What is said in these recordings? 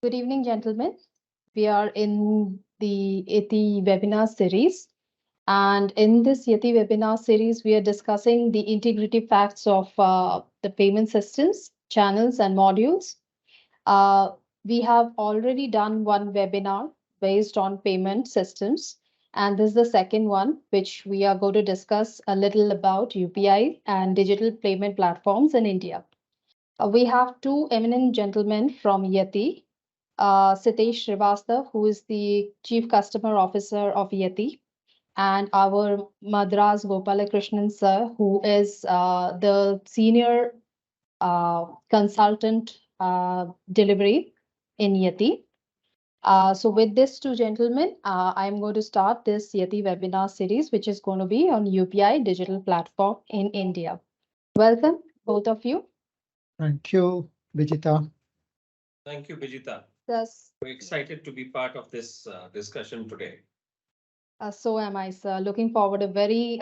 Good evening, gentlemen. We are in the Yethi webinar series. And in this Yethi webinar series, we are discussing the integrity facts of the payment systems, channels, and modules. Uh, we have already done one webinar based on payment systems. And this is the second one, which we are going to discuss a little about UPI and digital payment platforms in India. We have two eminent gentlemen from Yethi, Sitesh Srivastava, who is the Chief Customer Officer of Yethi, and our Madras Gopalakrishnan sir, who is the Senior Consultant Delivery in Yethi. So with these two gentlemen, I'm going to start this Yethi webinar series, which is going to be on UPI digital platform in India. Welcome, both of you. Thank you, Vijita. Thank you, Vijita. Yes. We're excited to be part of this discussion today. So am I, sir. Looking forward to a very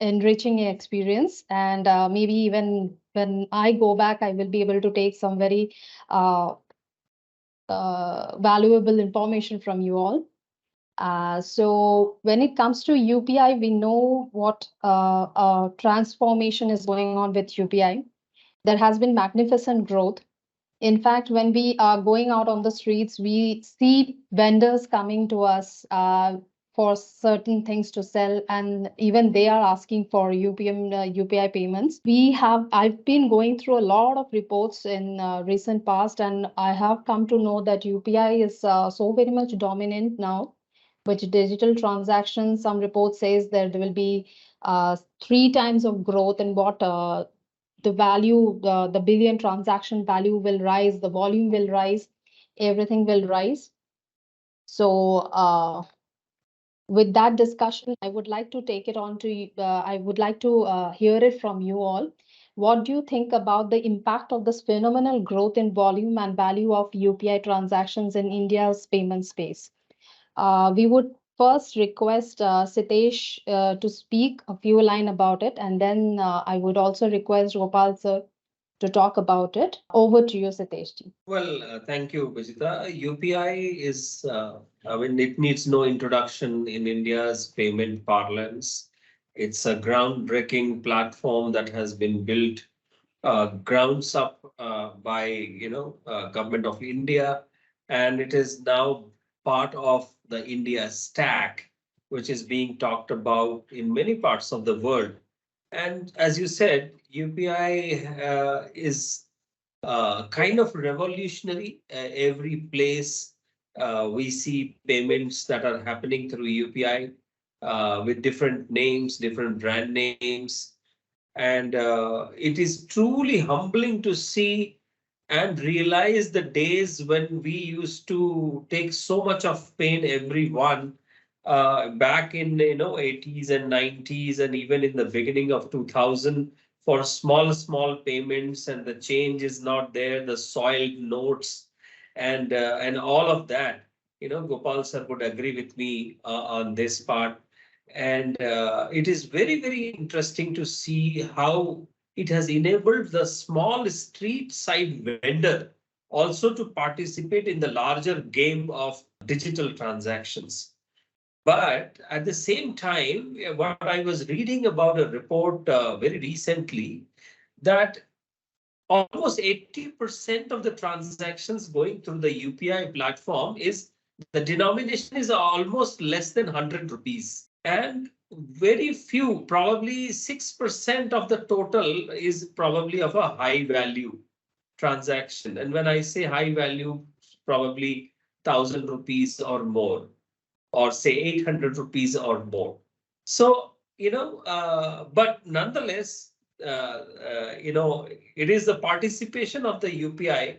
enriching experience, and maybe even when I go back, I will be able to take some very uh, valuable information from you all. So when it comes to UPI, we know what transformation is going on with UPI. There has been magnificent growth. In fact, when we are going out on the streets, we see vendors coming to us for certain things to sell, and even they are asking for UPI payments. I've been going through a lot of reports in recent past, and I have come to know that UPI is so very much dominant now. With digital transactions, some report says that there will be 3 times of growth in what the value, the billion transaction value will rise, the volume will rise, everything will rise. So with that discussion, I would like to take it on to, I would like to hear it from you all. What do you think about the impact of this phenomenal growth in volume and value of UPI transactions in India's payment space? We would first request Sitesh to speak a few lines about it, and then I would also request Gopal sir to talk about it. Over to you, Sitesh ji. Well, thank you, Vijita. UPI is, I mean, it needs no introduction in India's payment parlance. It's a groundbreaking platform that has been built grounds up by, government of India, and it is now part of the India stack, which is being talked about in many parts of the world. And as you said, UPI is kind of revolutionary. Every place we see payments that are happening through UPI with different names, different brand names. And it is truly humbling to see and realize the days when we used to take so much of pain, everyone, back in 80s and 90s, and even in the beginning of 2000, for small payments, and the change is not there, the soiled notes, and all of that. Gopal sir would agree with me on this part. And it is very interesting to see how it has enabled the small street side vendor also to participate in the larger game of digital transactions. But at the same time, what I was reading about a report very recently, that almost 80% of the transactions going through the UPI platform is the denomination is almost less than 100 rupees. And very few, probably 6% of the total is probably of a high value transaction. And when I say high value, probably 1,000 rupees or more, or say 800 rupees or more. So, but nonetheless, it is the participation of the UPI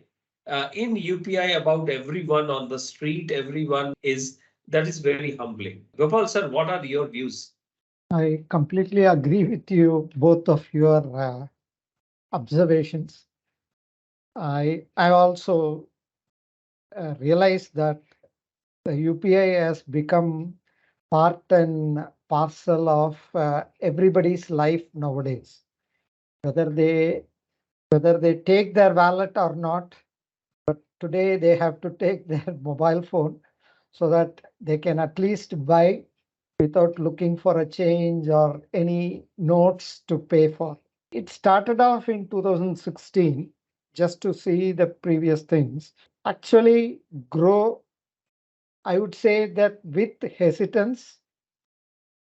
in UPI about everyone on the street, everyone is, that is very humbling. Gopal sir, what are your views? I completely agree with you, both of your observations. I also realized that the UPI has become part and parcel of everybody's life nowadays. Whether they take their wallet or not, But today they have to take their mobile phone so that they can at least buy without looking for a change or any notes to pay for. It started off in 2016 just to see the previous things. Actually grow, I would say that with hesitance,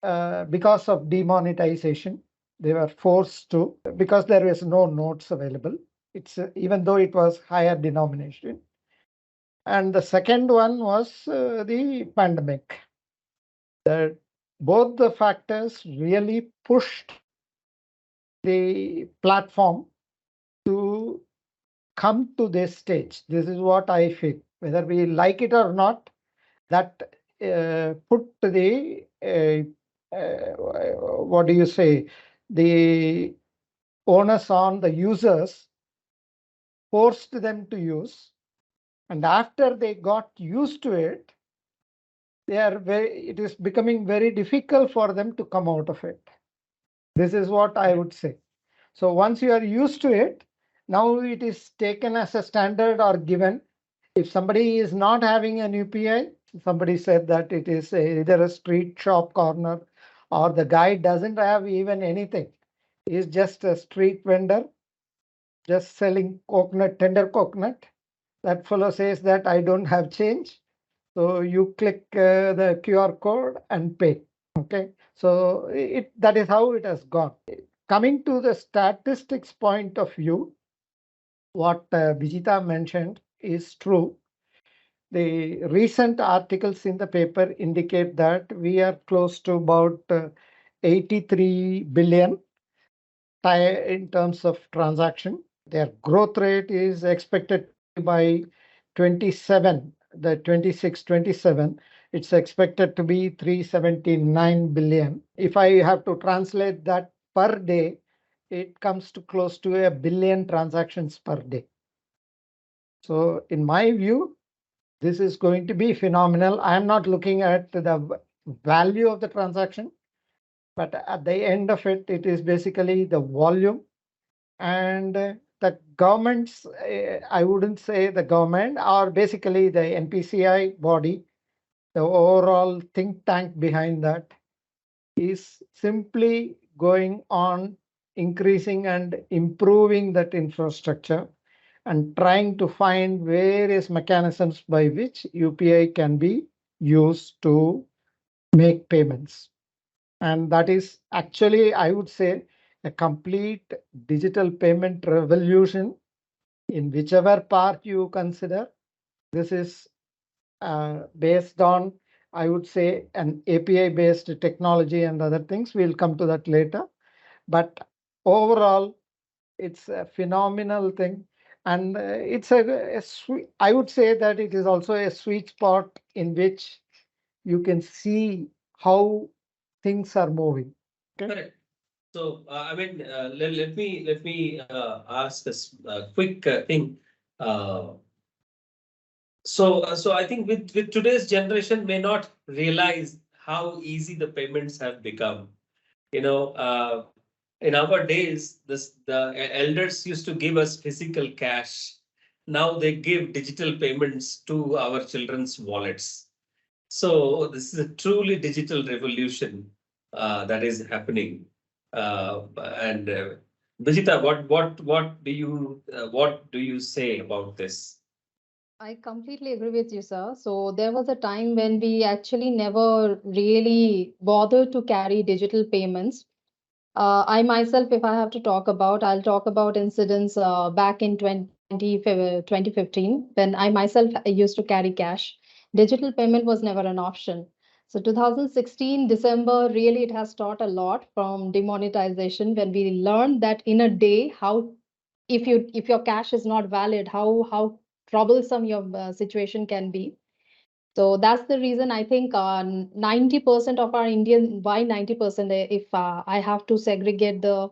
because of demonetization, they were forced to, because there was no notes available. It's even though it was higher denomination. And the second one was the pandemic. Both the factors really pushed the platform to come to this stage. This is what I feel. Whether we like it or not, that put the what do you say, the onus on the users, forced them to use, and after they got used to it, it is becoming very difficult for them to come out of it. This is what I would say. So once you are used to it, now it is taken as a standard or given. If somebody is not having an UPI, somebody said that it is either a street shop corner or the guy doesn't have even anything. He's just a street vendor, just selling coconut, tender coconut. That fellow says that I don't have change. So you click the QR code and pay. Okay. So that is how it has gone. Coming to the statistics point of view, what Vijita mentioned is true. The recent articles in the paper indicate that we are close to about 83 billion in terms of transaction. Their growth rate is expected by 27, the 26, 27. It's expected to be 379 billion. If I have to translate that per day, it comes to close to 1 billion transactions per day. So in my view, this is going to be phenomenal. I'm not looking at the value of the transaction, but at the end of it, it is basically the volume. And the government's, I wouldn't say the government, or basically the NPCI body, the overall think tank behind that, is simply going on increasing and improving that infrastructure and trying to find various mechanisms by which UPI can be used to make payments. And that is actually, I would say, a complete digital payment revolution in whichever part you consider. This is based on, I would say, an API-based technology and other things. We'll come to that later. But overall, it's a phenomenal thing. And it's I would say that it is also a sweet spot in which you can see how things are moving. Okay? Correct. So, let me ask a quick thing. So I think with today's generation may not realize how easy the payments have become. You know, in our days, the elders used to give us physical cash. Now they give digital payments to our children's wallets. So this is a truly digital revolution that is happening. And Vijita, what do you say about this? I completely agree with you, sir. So there was a time when we actually never really bothered to carry digital payments. I myself, if I have to talk about, I'll talk about incidents back in 2015 when I myself used to carry cash. Digital payment was never an option. So 2016 December, really it has taught a lot from demonetization when we learned that in a day, how if your cash is not valid, how troublesome your situation can be. So that's the reason I think 90% of our Indian, why 90%? If I have to segregate the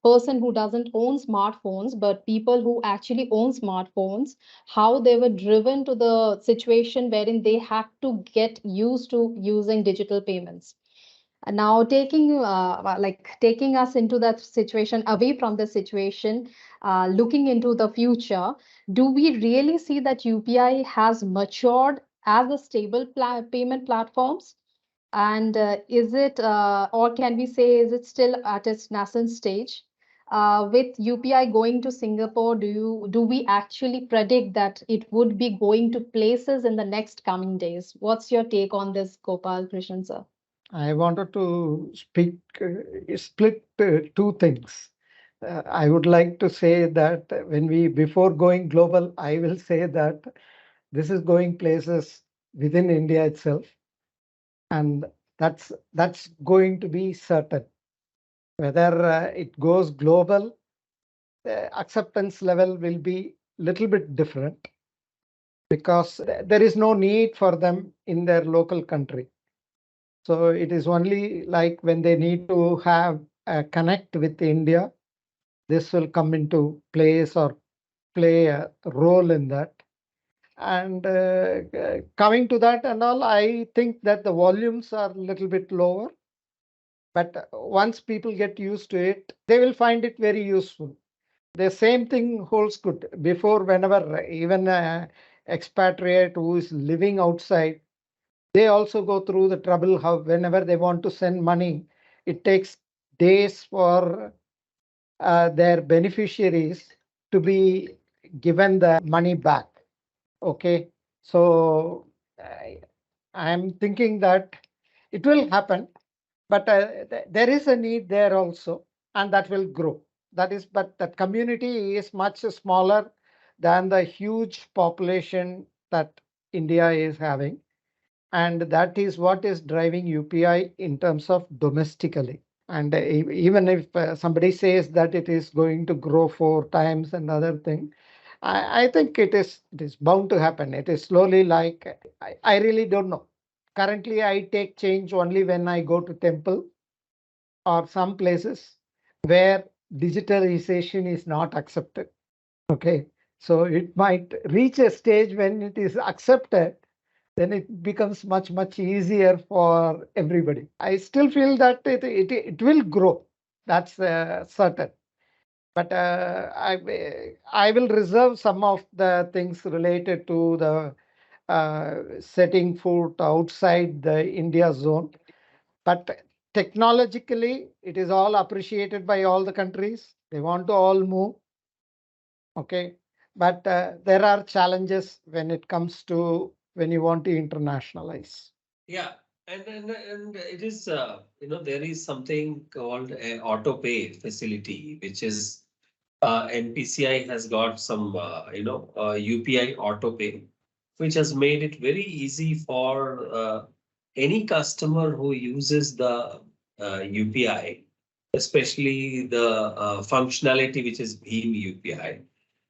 person who doesn't own smartphones, but people who actually own smartphones, how they were driven to the situation wherein they had to get used to using digital payments. Now taking us into that situation, away from the situation, looking into the future, do we really see that UPI has matured as a stable payment platforms? And is it, or can we say, is it still at its nascent stage? With UPI going to Singapore, do we actually predict that it would be going to places in the next coming days? What's your take on this, Gopal Krishnan sir? I wanted to split two things. I would like to say that before going global, I will say that this is going places within India itself, and that's going to be certain. Whether it goes global, the acceptance level will be little bit different because there is no need for them in their local country. So it is only like when they need to have a connect with India, this will come into place or play a role in that. And coming to that and all, I think that the volumes are a little bit lower. But once people get used to it, they will find it very useful. The same thing holds good. Before, whenever even expatriate who is living outside, they also go through the trouble how whenever they want to send money, it takes days for their beneficiaries to be given the money back. Okay, so I am thinking that it will happen, but there is a need there also, and that will grow. But that community is much smaller than the huge population that India is having. And that is what is driving UPI in terms of domestically. And even if somebody says that it is going to grow 4 times and other thing, I think it is bound to happen. It is slowly like I really don't know. Currently, I take change only when I go to temple or some places where digitalization is not accepted. Okay, so it might reach a stage when it is accepted, then it becomes much easier for everybody. I still feel that it will grow. That's certain. But I will reserve some of the things related to the setting foot outside the India zone. But technologically, it is all appreciated by all the countries. They want to all move. Okay. But there are challenges when it comes to when you want to internationalize. Yeah, and it is there is something called an Autopay facility, which is NPCI has got some UPI Autopay, which has made it very easy for any customer who uses the UPI, especially the functionality which is Bhim UPI,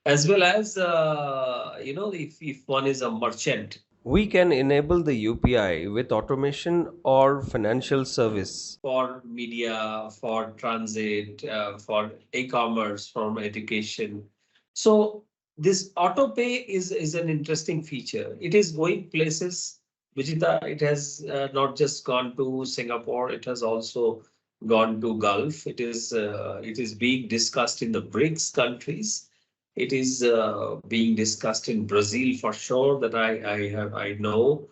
as well as if one is a merchant, we can enable the UPI with automation or financial service for media, for transit, for e-commerce, from education. So this autopay is an interesting feature. It is going places, Vijita. It has not just gone to Singapore. It has also gone to Gulf. It is being discussed in the BRICS countries. It is being discussed in Brazil for sure, that I know.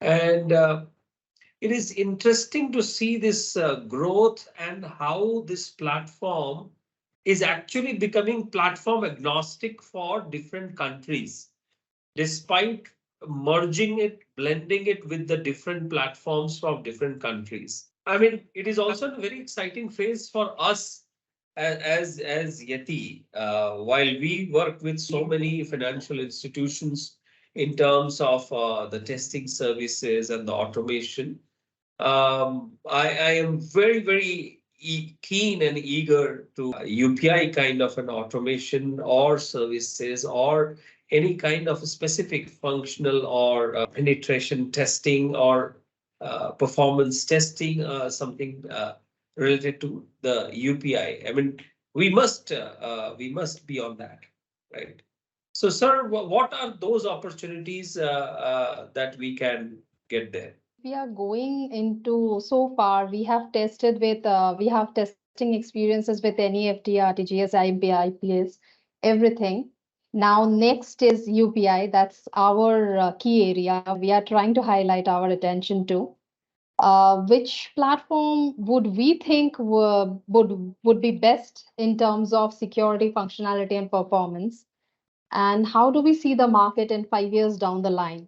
And it is interesting to see this growth and how this platform is actually becoming platform agnostic for different countries, despite merging it, blending it with the different platforms from different countries. I mean, it is also a very exciting phase for us as Yethi, while we work with so many financial institutions in terms of the testing services and the automation. I am very keen and eager to UPI kind of an automation or services or any kind of specific functional or penetration testing or performance testing, something related to the UPI. I mean, we must be on that, right? So, sir, what are those opportunities that we can get there? we are going into so far, we have tested with, we have testing experiences with NEFT, RTGS, IMPS, everything. Now, next is UPI. That's our key area. We are trying to highlight our attention to. Which platform would we think would be best in terms of security, functionality, and performance? And how do we see the market in 5 years down the line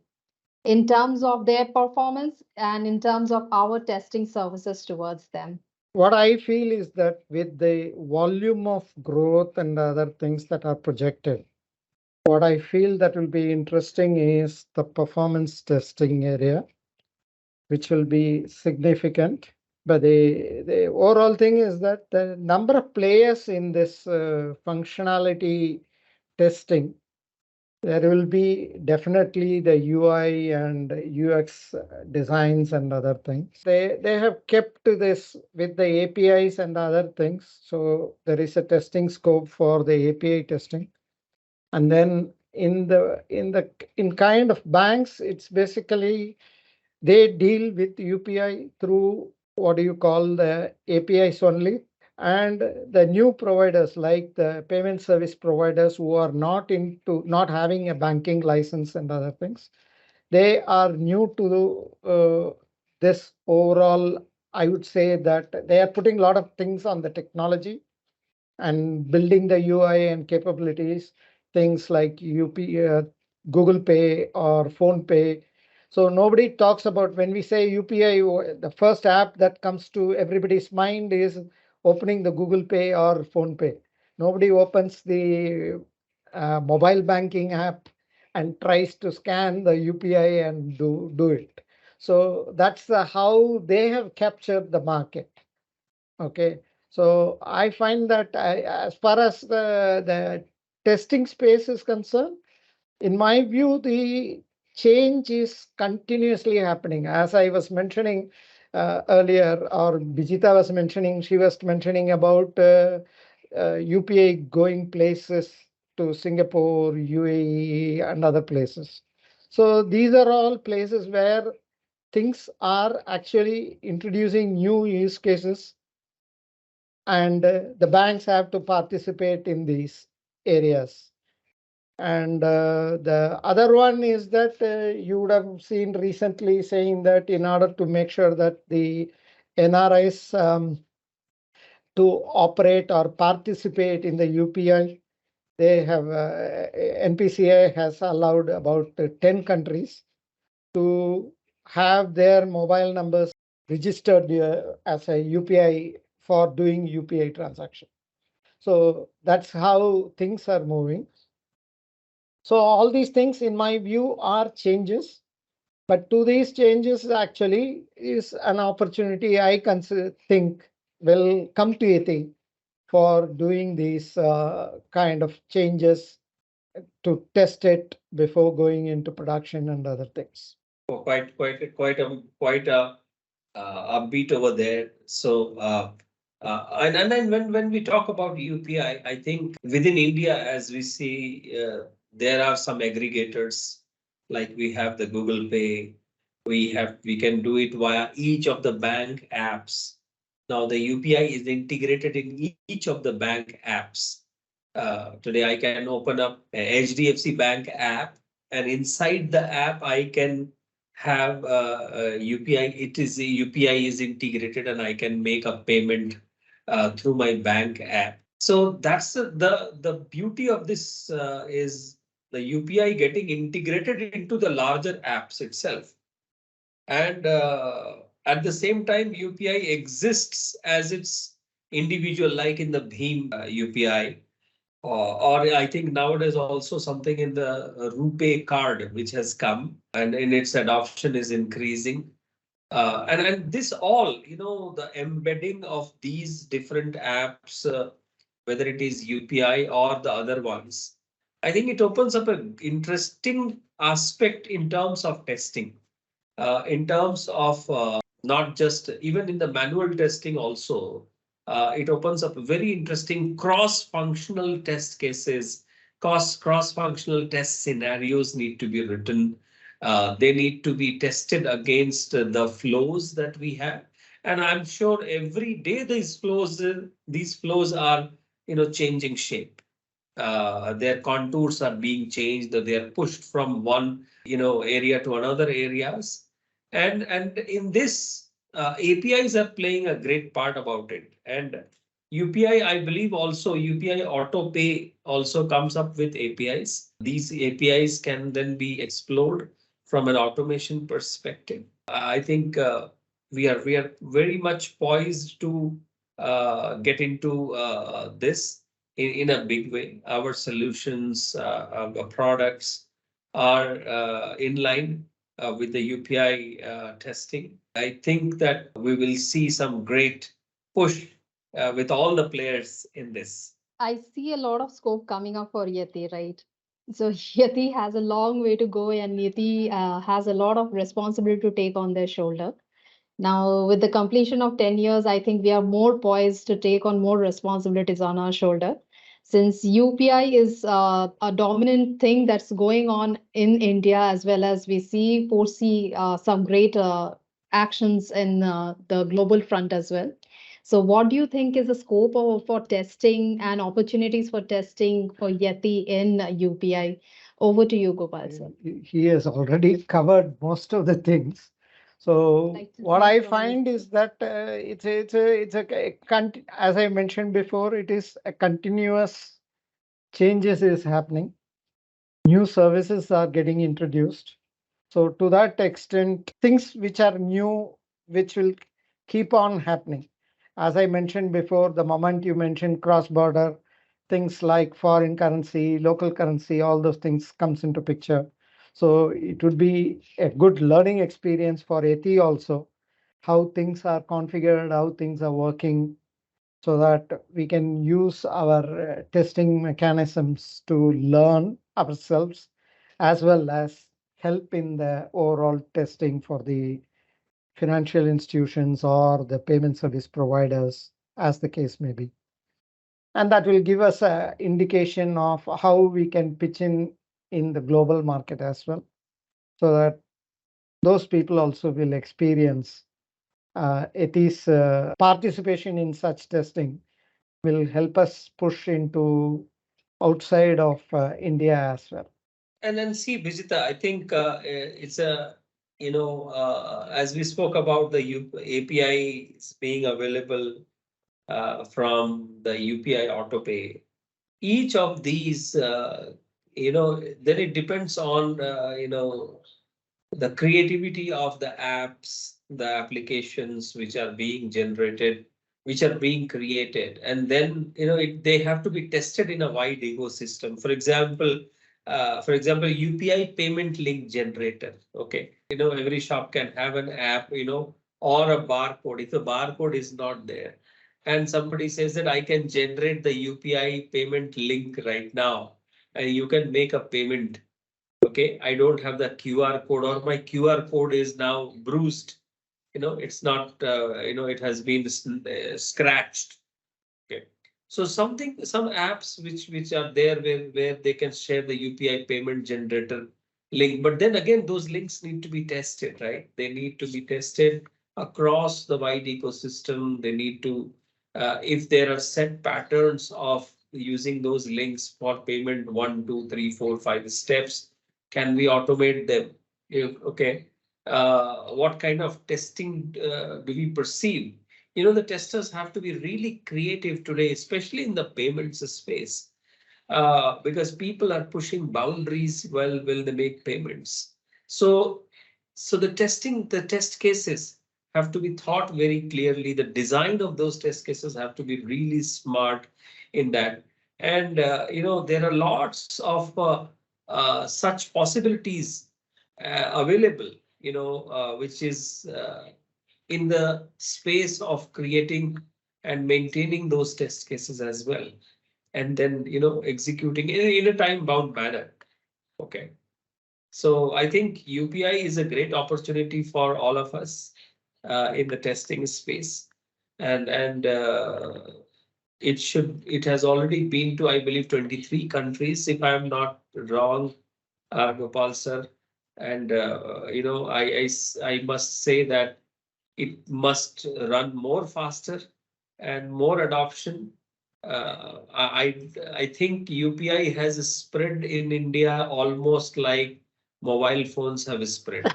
in terms of their performance and in terms of our testing services towards them? What I feel is that with the volume of growth and other things that are projected, what I feel that will be interesting is the performance testing area, which will be significant. But the overall thing is that the number of players in this functionality testing, there will be definitely the UI and UX designs and other things. They have kept this with the APIs and other things. So there is a testing scope for the API testing. And then in kind of banks, it's basically they deal with UPI through what do you call the APIs only. And the new providers like the payment service providers who are not having a banking license and other things, they are new to this overall. I would say that they are putting a lot of things on the technology and building the UI and capabilities, things like Google Pay or Phone Pay. So nobody talks about when we say UPI, the first app that comes to everybody's mind is opening the Google Pay or Phone Pay. Nobody opens the mobile banking app and tries to scan the UPI and do it. So that's how they have captured the market. Okay. So I find that as far as the testing space is concerned, in my view, the change is continuously happening. As I was mentioning earlier, or Bijita was mentioning, she was mentioning about UPI going places to Singapore, UAE, and other places. So these are all places where things are actually introducing new use cases, and the banks have to participate in these areas. And the other one is that you would have seen recently saying that in order to make sure that the NRIs to operate or participate in the UPI, they have NPCI has allowed about 10 countries to have their mobile numbers registered as a UPI for doing UPI transaction. So that's how things are moving. So all these things, in my view, are changes. But to these changes actually is an opportunity I think will come to Yethi for doing these kind of changes to test it before going into production and other things. Oh, quite a upbeat over there. So and then when we talk about UPI, I think within India, as we see, there are some aggregators like we have the Google Pay. We can do it via each of the bank apps. Now the UPI is integrated in each of the bank apps. Today I can open up a HDFC Bank app, and inside the app I can have UPI. UPI is integrated, and I can make a payment through my bank app. So that's the beauty of this is the UPI getting integrated into the larger apps itself. And at the same time, UPI exists as its individual, like in the Bhim UPI. Or I think nowadays also something in the RuPay card, which has come and in its adoption is increasing. And this all, the embedding of these different apps, whether it is UPI or the other ones, I think it opens up an interesting aspect in terms of testing, in terms of not just even in the manual testing also. It opens up very interesting cross-functional test cases. Cross-functional test scenarios need to be written. They need to be tested against the flows that we have. And I'm sure every day these flows are, changing shape. Their contours are being changed, that they are pushed from one, area to another areas. And in this, APIs are playing a great part about it. And UPI, I believe also UPI Autopay also comes up with APIs. These APIs can then be explored from an automation perspective. I think we are very much poised to get into this in a big way. Our solutions, products are in line with the UPI testing. I think that we will see some great push with all the players in this. I see a lot of scope coming up for Yethi, right? So Yethi has a long way to go, and Yethi has a lot of responsibility to take on their shoulder. Now, with the completion of 10 years, I think we are more poised to take on more responsibilities on our shoulder. Since UPI is a dominant thing that's going on in India, as well as we foresee some great actions in the global front as well. So, what do you think is the scope for testing and opportunities for testing for Yeti in UPI? Over to you, Gopal sir. He has already covered most of the things. So Like to what hear I from you, find sir. is that as I mentioned before, it is a continuous changes is happening. New services are getting introduced. So to that extent, things which are new, which will keep on happening. As I mentioned before, the moment you mentioned cross-border, things like foreign currency, local currency, all those things comes into picture. So it would be a good learning experience for Yethi also, how things are configured, how things are working, so that we can use our testing mechanisms to learn ourselves, as well as help in the overall testing for the financial institutions or the payment service providers, as the case may be. And that will give us an indication of how we can pitch in the global market as well, so that those people also will experience Yethi's participation in such testing will help us push into outside of India as well. And then see, Vijita, I think it's as we spoke about the APIs being available from the UPI Autopay, each of these, then it depends on, the creativity of the apps, the applications which are being generated, which are being created, and then they have to be tested in a wide ecosystem. For example, UPI payment link generator. Okay, every shop can have an app, or a barcode. If the barcode is not there, and somebody says that I can generate the UPI payment link right now, and you can make a payment. Okay, I don't have the QR code, or my QR code is now bruised. It's not, it has been scratched. Okay. So some apps which are there where they can share the UPI payment generator link. But then again, those links need to be tested, right? They need to be tested across the wide ecosystem. They need to, if there are set patterns of using those links for payment 1, 2, 3, 4, 5 steps, can we automate them? Okay. What kind of testing do we perceive? The testers have to be really creative today, especially in the payments space, because people are pushing boundaries while they make payments. So the test cases have to be thought very clearly. The design of those test cases have to be really smart in that. And there are lots of such possibilities available, which is in the space of creating and maintaining those test cases as well, and then executing in a time bound manner. Okay, so I think UPI is a great opportunity for all of us in the testing space, and it has already been to, I believe, 23 countries, if I'm not wrong, Gopal sir. And I must say that it must run more faster and more adoption. I think UPI has spread in India almost like mobile phones have spread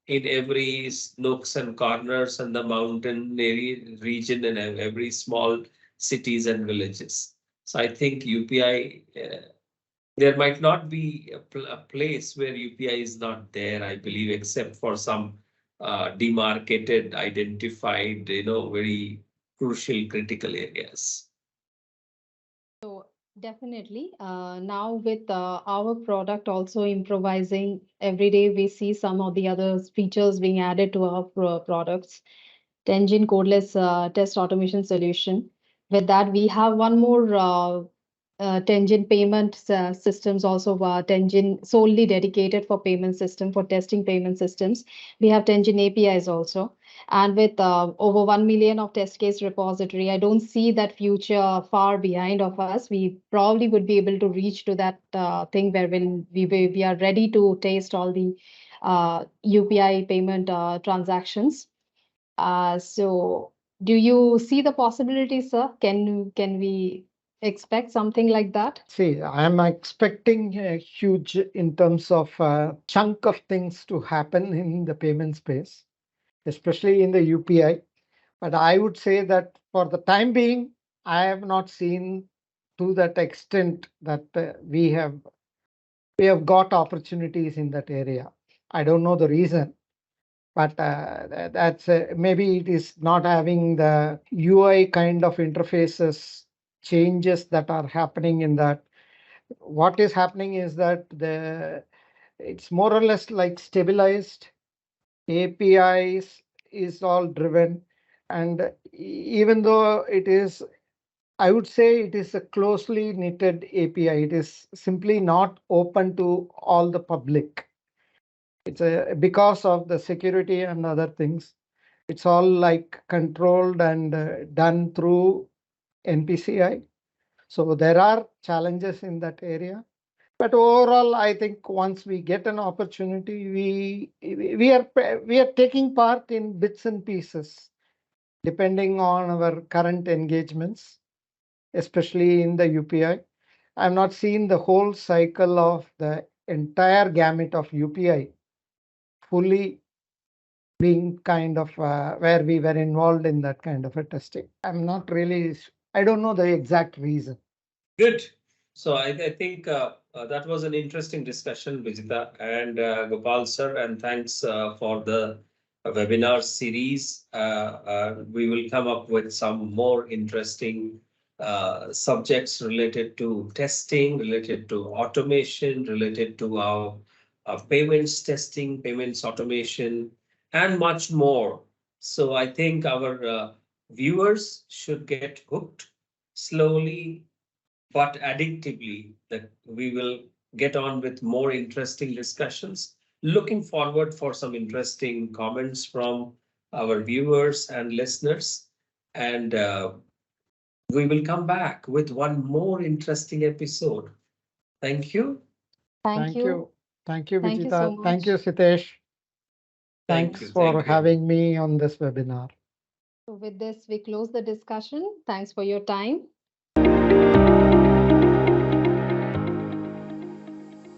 in every nooks and corners and the mountain area region and every small cities and villages. So I think UPI, there might not be a place where UPI is not there, I believe, except for some demarcated, identified, very crucial, critical areas. So definitely, now with our product also improvising every day, we see some of the other features being added to our products. Tenjin codeless test automation solution. With that, we have one more Tenjin payment systems also. Tenjin solely dedicated for payment system for testing payment systems. We have Tenjin APIs also. And with over 1 million of test case repository, I don't see that future far behind of us. We probably would be able to reach to that thing where when we are ready to taste all the UPI payment transactions. So do you see the possibility, sir? Can we expect something like that? See, I'm expecting a huge in terms of chunk of things to happen in the payment space, especially in the UPI. But I would say that for the time being, I have not seen to that extent that we have got opportunities in that area. I don't know the reason, but that's maybe it is not having the UI kind of interfaces changes that are happening in that. What is happening is that it's more or less like stabilized. APIs is all driven, and even though it is, I would say it is a closely knitted API. It is simply not open to all the public. It's because of the security and other things. It's all like controlled and done through NPCI. So there are challenges in that area. But overall, I think once we get an opportunity, we are taking part in bits and pieces, depending on our current engagements, especially in the UPI. I've not seen the whole cycle of the entire gamut of UPI fully being kind of where we were involved in that kind of a testing. I'm not really, I don't know the exact reason. Good. So I think that was an interesting discussion, Vijita and Gopal sir, and thanks for the webinar series. We will come up with some more interesting subjects related to testing, related to automation, related to our payments testing, payments automation, and much more. So I think our viewers should get hooked slowly but addictively, that we will get on with more interesting discussions. Looking forward for some interesting comments from our viewers and listeners. And we will come back with one more interesting episode. Thank you. Thank you. Thank you, Thank you so Vijita. Thank you, much. Sitesh. Thank Thanks you. for Thank you. having me on this webinar. So with this, we close the discussion. Thanks for your time.